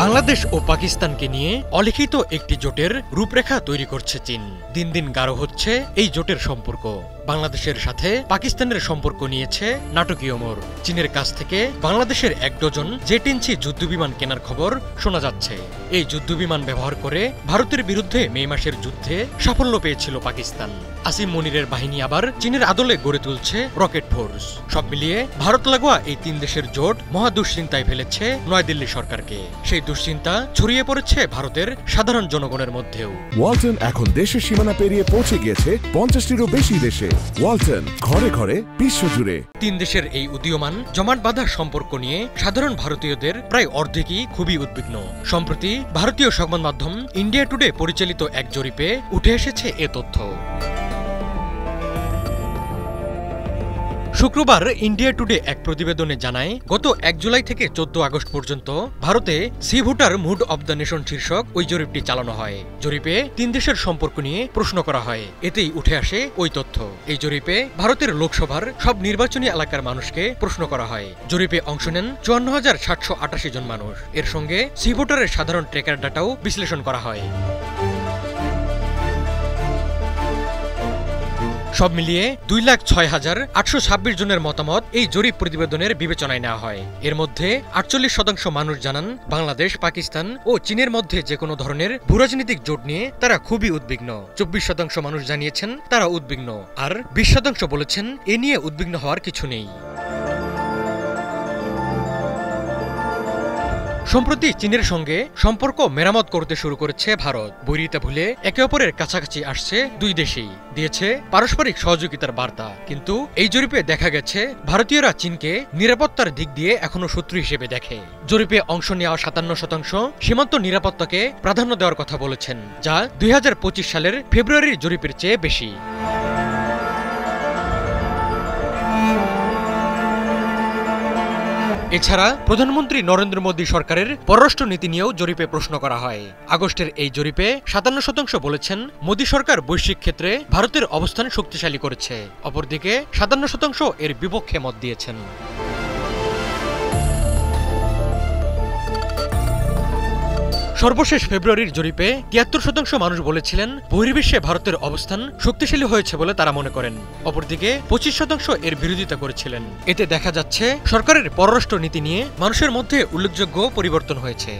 বাংলাদেশ ও পাকিস্তানকে নিয়ে অলিখিত একটি জোটের রূপরেখা তৈরি করছে চীন। দিন দিন গাঢ় হচ্ছে এই জোটের সম্পর্ক। বাংলাদেশের সাথে পাকিস্তানের সম্পর্ক নিয়েছে নাটকীয় মোড়। চীনের কাছ থেকে বাংলাদেশের 1 ডজন জেট-ইঞ্চি যুদ্ধবিমান কেনার খবর শোনা যাচ্ছে। এই যুদ্ধবিমান ব্যবহার করে ভারতের বিরুদ্ধে মে মাসের যুদ্ধে সাফল্য পেয়েছিল পাকিস্তান। আসিম মনিরের বাহিনী আবার চীনের আদলে গড়ে তুলছে রকেট ফোর্স। সব মিলিয়ে ভারত লাগোয়া এই 3 দেশের জোট মহা দুশ্চিন্তায় ফেলেছে নয়াদিল্লি সরকারকে। সেই দুশ্চিন্তা ছড়িয়ে পড়েছে ভারতের সাধারণ জনগণের মধ্যেও। ওয়ালটন এখন দেশের সীমানা পেরিয়ে পৌঁছে গিয়েছে 50টিরও বেশি দেশে। ওয়ালটন, ঘরে ঘরে বিশ্বজুড়ে। 3 দেশের এই উদীয়মান জমাট বাঁধা সম্পর্ক নিয়ে সাধারণ ভারতীয়দের প্রায় অর্ধেকই খুবই উদ্বিগ্ন। সম্প্রতি ভারতীয় সংবাদ মাধ্যম ইন্ডিয়া টুডে পরিচালিত এক জরিপে উঠে এসেছে এ তথ্য। শুক্রবার ইন্ডিয়া টুডে এক প্রতিবেদনে জানায়, গত 1 জুলাই থেকে 14 আগস্ট পর্যন্ত ভারতে C voter mood of the nation শীর্ষক ওই জরিপটি চালানো হয়। জরিপে 3 দেশের সম্পর্ক নিয়ে প্রশ্ন করা হয়। এতেই উঠে আসে ওই তথ্য। এই জরিপে ভারতের লোকসভার সব নির্বাচনী এলাকার মানুষকে প্রশ্ন করা হয়। জরিপে অংশ নেন 54,788 জন মানুষ। এর সঙ্গে সি ভোটারের সাধারণ ট্র্যাকার ডাটাও বিশ্লেষণ করা হয়। সব মিলিয়ে 2,06,826 জনের মতামত এই জরিপ প্রতিবেদনের বিবেচনায় নেওয়া হয়। এর মধ্যে 48% মানুষ জানান বাংলাদেশ, পাকিস্তান ও চীনের মধ্যে যে কোনো ধরনের ভূরাজনৈতিক জোট নিয়ে তারা খুবই উদ্বিগ্ন। 24% মানুষ জানিয়েছেন তারা উদ্বিগ্ন, আর 20% বলেছেন এ নিয়ে উদ্বিগ্ন হওয়ার কিছু নেই। সম্প্রতি চীনের সঙ্গে সম্পর্ক মেরামত করতে শুরু করেছে ভারত। বৈরিতা ভুলে একে অপরের কাছাকাছি আসছে 2 দেশেই, দিয়েছে পারস্পরিক সহযোগিতার বার্তা। কিন্তু এই জরিপে দেখা গেছে ভারতীয়রা চীনকে নিরাপত্তার দিক দিয়ে এখনো শত্রু হিসেবে দেখে। জরিপে অংশ নেওয়া 57% সীমান্ত নিরাপত্তাকে প্রাধান্য দেওয়ার কথা বলেছেন, যা 2025 সালের ফেব্রুয়ারির জরিপের চেয়ে বেশি। এছাড়া প্রধানমন্ত্রী নরেন্দ্র মোদী সরকারের পররাষ্ট্র নীতি নিয়েও জরিপে প্রশ্ন করা হয়। আগস্টের এই জরিপে 57% বলেছেন মোদী সরকার বৈশ্বিক ক্ষেত্রে ভারতের অবস্থান শক্তিশালী করেছে। অপরদিকে 57% এর বিপক্ষে মত দিয়েছেন। সর্বশেষ ফেব্রুয়ারির জরিপে 73% মানুষ বলেছিলেন বহির্বিশ্বে ভারতের অবস্থান শক্তিশালী হয়েছে বলে তারা মনে করেন। অপরদিকে 25% এর বিরোধিতা করেছিলেন। এতে দেখা যাচ্ছে সরকারের পররাষ্ট্র নীতি নিয়ে মানুষের মধ্যে উল্লেখযোগ্য পরিবর্তন হয়েছে।